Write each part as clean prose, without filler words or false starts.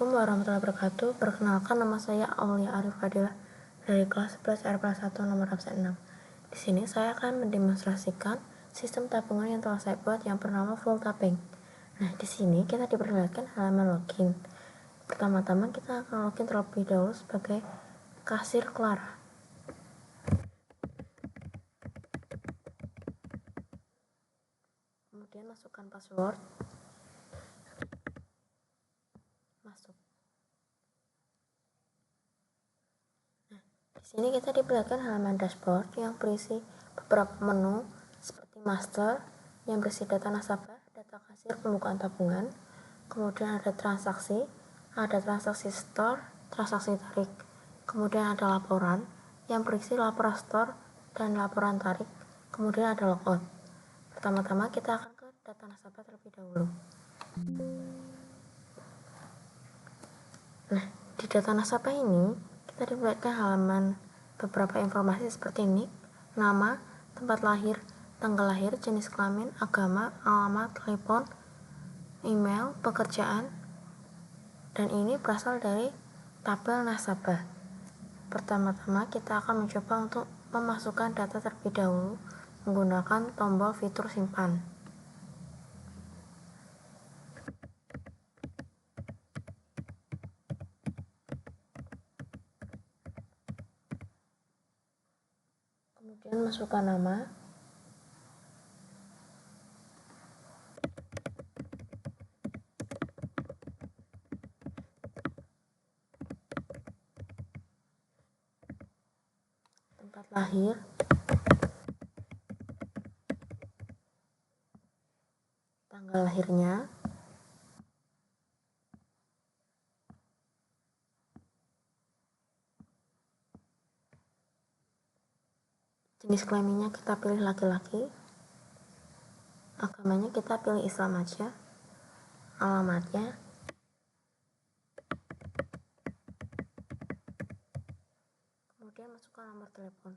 Assalamualaikum warahmatullahi wabarakatuh. Perkenalkan, nama saya Aulia Arif Fadilah dari kelas 11 RPL 1 nomor absen 6. Di sini saya akan mendemonstrasikan sistem tabungan yang telah saya buat yang bernama full tapping. Nah, di sini kita diperlihatkan halaman login. Pertama-tama kita akan login terlebih dahulu sebagai kasir Clara. Kemudian masukkan password. Masuk. Di sini kita diperlihatkan halaman dashboard yang berisi beberapa menu seperti master yang berisi data nasabah, data kasir, pembukaan tabungan, kemudian ada transaksi store, transaksi tarik, kemudian ada laporan yang berisi laporan store dan laporan tarik, kemudian ada logout. Pertama-tama kita akan ke data nasabah terlebih dahulu. Nah, di data nasabah ini kita diperlihatkan halaman beberapa informasi seperti nik, nama, tempat lahir, tanggal lahir, jenis kelamin, agama, alamat, telepon, email, pekerjaan, dan ini berasal dari tabel nasabah. Pertama-tama kita akan mencoba untuk memasukkan data terlebih dahulu menggunakan tombol fitur simpan. Kemudian masukkan nama, tempat lahir, tanggal lahirnya, jenis kelaminnya kita pilih laki-laki, agamanya kita pilih Islam aja, alamatnya, kemudian masukkan nomor telepon.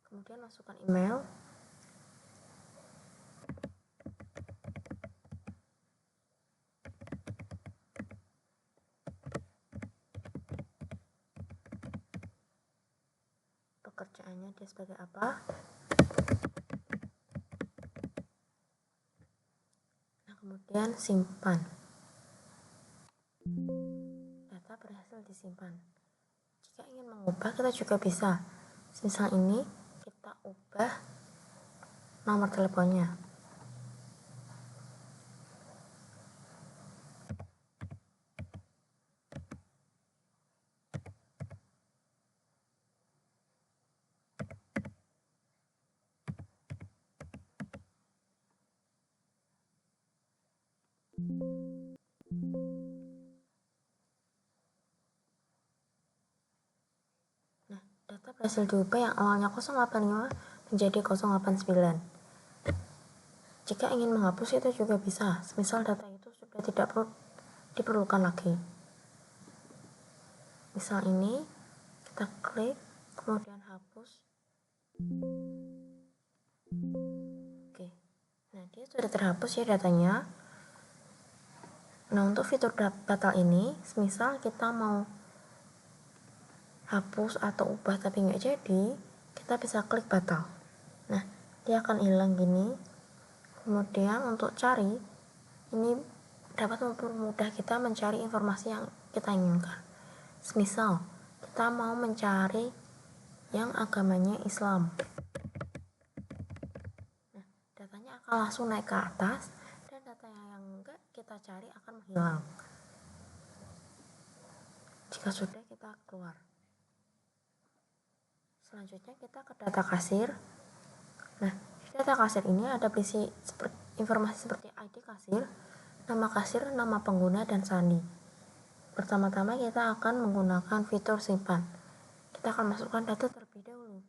Kemudian masukkan email, pekerjaannya dia sebagai apa. Nah, kemudian simpan. Data berhasil disimpan. Jika ingin mengubah, kita juga bisa. Misal ini kita ubah nomor teleponnya. Nah, data berhasil diubah yang awalnya 085 menjadi 089. Jika ingin menghapus itu juga bisa, misal data itu sudah tidak diperlukan lagi. Misal ini, kita klik, kemudian hapus. Oke, nah dia sudah terhapus ya datanya. Nah, untuk fitur batal ini, misal kita mau hapus atau ubah tapi nggak jadi, kita bisa klik batal. Nah, dia akan hilang gini. Kemudian untuk cari, ini dapat mempermudah kita mencari informasi yang kita inginkan. Misal, kita mau mencari yang agamanya Islam. Nah, datanya akan langsung naik ke atas, dan data yang enggak kita cari akan menghilang. Jika sudah, kita keluar. Selanjutnya kita ke data kasir. Nah, di data kasir ini ada berisi informasi seperti ID kasir, nama pengguna, dan sandi. Pertama-tama kita akan menggunakan fitur simpan. Kita akan masukkan data terlebih dahulu.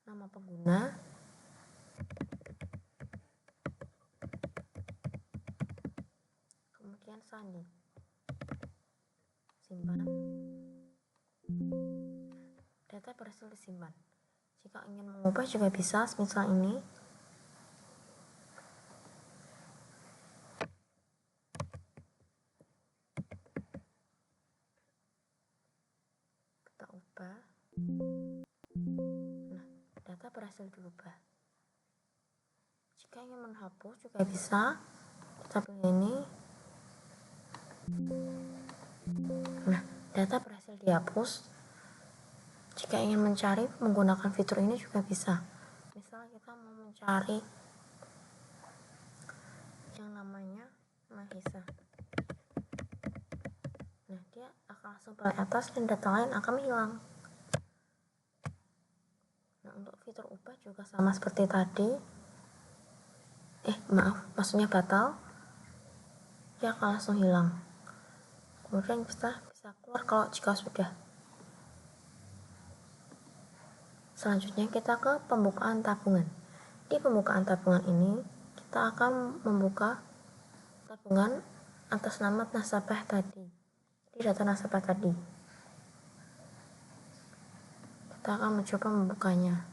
Nama pengguna, kemudian sandi. simpan. Data berhasil disimpan. Jika ingin mengubah juga bisa, misal ini. Kita ubah. Nah, data berhasil diubah. Jika ingin menghapus juga bisa. Kita pilih ini. Nah, data berhasil dihapus. Jika ingin mencari menggunakan fitur ini juga bisa. Misal kita mau mencari yang namanya Mahisa. Nah, dia akan langsung balik atas dan data lain akan hilang. Nah, untuk fitur ubah juga sama seperti tadi. Maksudnya batal. Dia akan langsung hilang. Kemudian bisa keluar kalau jika sudah. Selanjutnya kita ke pembukaan tabungan. Di pembukaan tabungan ini kita akan membuka tabungan atas nama nasabah tadi. Di data nasabah tadi. Kita akan mencoba membukanya.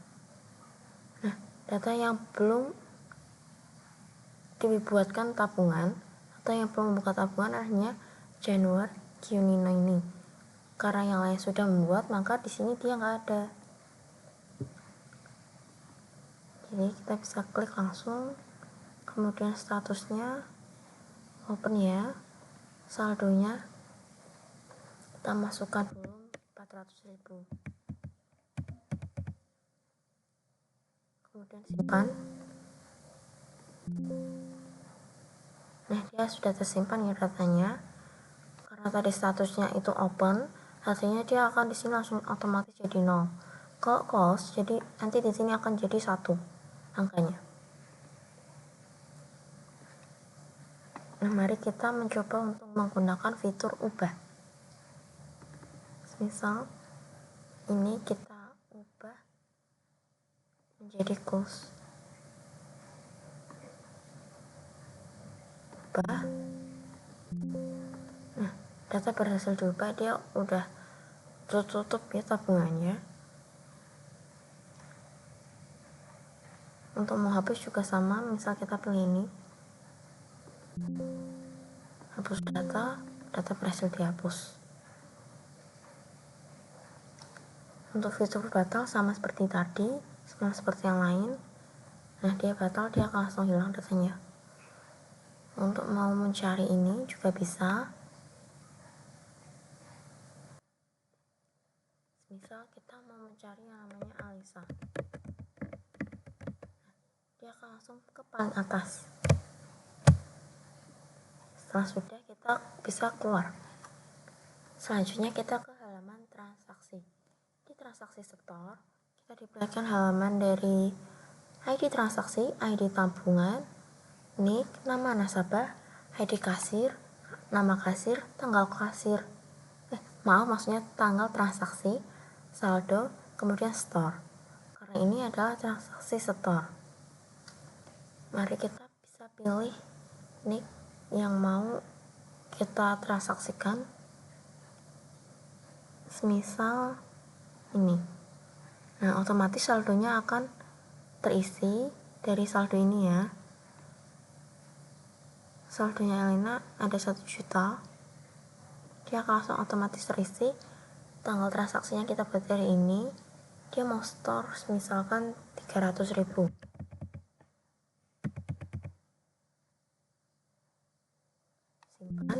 Nah, data yang belum dibuatkan tabungan atau yang belum membuka tabungan artinya January Qnina ini. Karena yang lain sudah membuat, maka di sini dia nggak ada. Jadi kita bisa klik langsung, kemudian statusnya open ya, saldonya kita masukkan dulu 400.000, kemudian simpan. Nah, dia sudah tersimpan ya datanya. Karena tadi statusnya itu open, artinya dia akan di sini langsung otomatis jadi 0. Kalau close, jadi nanti di sini akan jadi 1 angkanya. Nah, mari kita mencoba untuk menggunakan fitur ubah. Misal ini kita ubah menjadi close. Ubah. Nah, data berhasil diubah, dia udah tertutup ya tabungannya. Untuk menghapus juga sama, misal kita pilih ini. Hapus data berhasil dihapus. Untuk fitur batal sama seperti tadi, sama seperti yang lain. Nah, dia batal, dia akan langsung hilang datanya. Untuk mau mencari ini juga bisa. Misal kita mau mencari yang namanya Alisa. Dia akan langsung ke paling atas. Setelah sudah, kita bisa keluar. Selanjutnya kita ke halaman transaksi. Di transaksi store, kita diberikan halaman dari ID transaksi, ID tabungan, NIK, nama nasabah, ID kasir, nama kasir, tanggal kasir. Maksudnya tanggal transaksi, saldo, kemudian store. Karena ini adalah transaksi store. Mari kita bisa pilih NIK yang mau kita transaksikan. Semisal ini. Nah, otomatis saldonya akan terisi dari saldo ini ya. Saldonya Elena ada 1 juta. Dia akan langsung otomatis terisi. Tanggal transaksinya kita buat dari ini. Dia mau store misalkan 300.000. Simpan.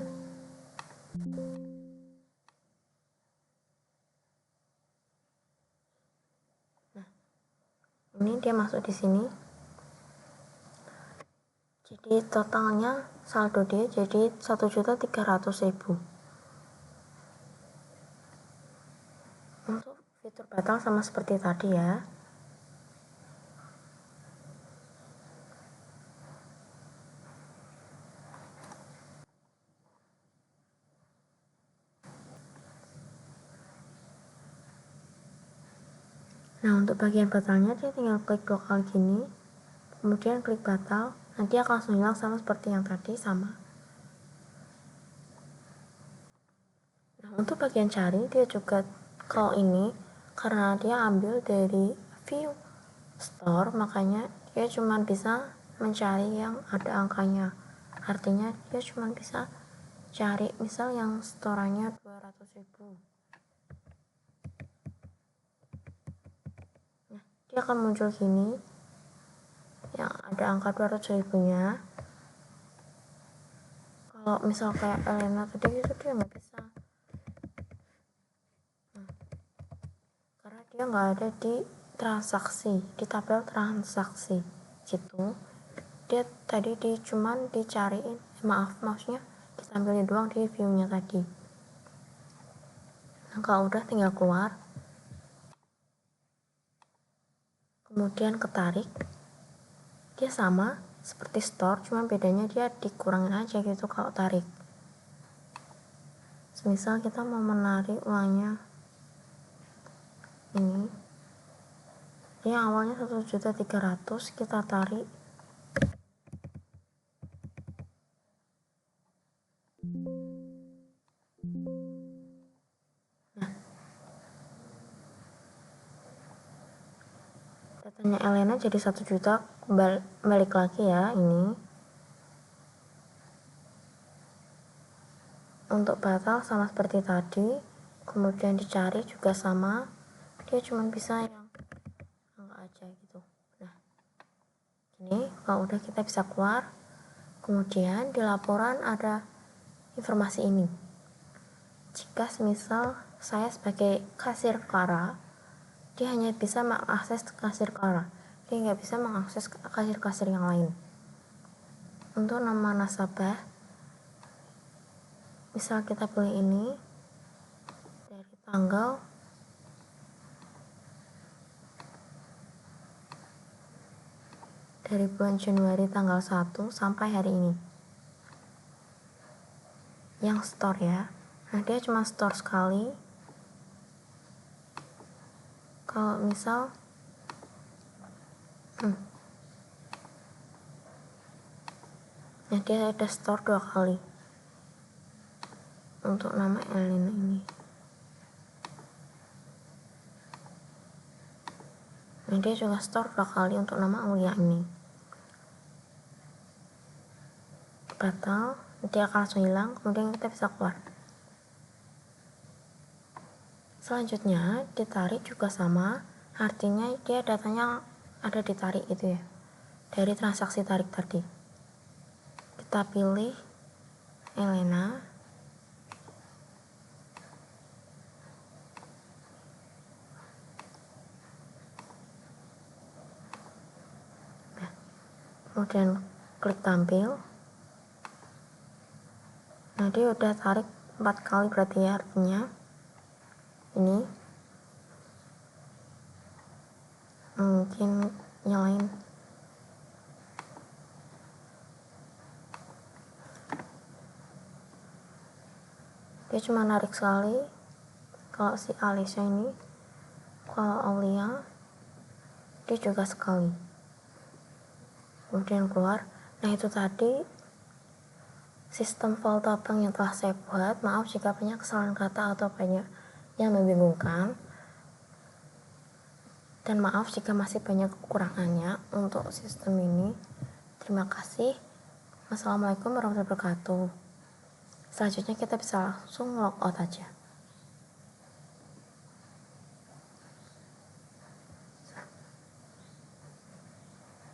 Nah, ini dia masuk di sini. Jadi totalnya saldo dia jadi 1.300.000. Untuk fitur batal sama seperti tadi ya. Nah, untuk bagian batalnya dia tinggal klik 2 kali gini, kemudian klik batal, nanti akan langsung hilang sama seperti yang tadi, sama. Nah, untuk bagian cari dia juga, kalau ini karena dia ambil dari view store, makanya dia cuma bisa mencari yang ada angkanya, artinya dia cuma bisa cari misal yang setorannya 200.000. Nah, dia akan muncul gini yang ada angka 200.000 nya. Kalau misal kayak Elena tadi itu dia nggak bisa, karena dia nggak ada di transaksi, di tabel transaksi gitu. Dia tadi cuman dicariin, maksudnya ditampilin doang di view-nya tadi. Nah, kalau udah tinggal keluar, kemudian ketarik, dia sama seperti store, cuma bedanya dia dikurangin aja gitu kalau tarik. Semisal kita mau menarik uangnya ini, yang awalnya 1.300.000, kita tarik datanya Elena jadi 1 juta. Balik lagi ya, ini untuk batal sama seperti tadi, kemudian dicari juga sama, dia cuma bisa yang angka aja gitu. Nah, ini kalau udah kita bisa keluar, kemudian di laporan ada informasi ini. Jika semisal saya sebagai kasir Clara, dia hanya bisa mengakses kasir Clara, dia nggak bisa mengakses kasir-kasir yang lain. Untuk nama nasabah, misal kita pilih ini dari tanggal dari bulan Januari tanggal 1 sampai hari ini. Yang store ya. Nah, dia cuma store sekali. Kalau misal nah, dia ada store 2 kali untuk nama Elena ini. Nah, dia juga store 2 kali untuk nama Aulia ini. Batal, dia akan langsung hilang, kemudian kita bisa keluar. Selanjutnya ditarik juga sama, artinya dia datanya ada ditarik itu ya, dari transaksi tarik tadi. Kita pilih Elena, kemudian klik tampil. Nah, dia udah tarik 4 kali berarti ya, artinya ini mungkin nyalain. Dia cuma narik sekali kalau si Alicia ini. Kalau Aulia dia juga sekali, kemudian keluar. Nah, itu tadi sistem vault bank yang telah saya buat. Maaf jika banyak kesalahan kata atau banyak yang membingungkan, dan maaf jika masih banyak kekurangannya untuk sistem ini. Terima kasih. Wassalamualaikum warahmatullahi wabarakatuh. Selanjutnya kita bisa langsung log out aja.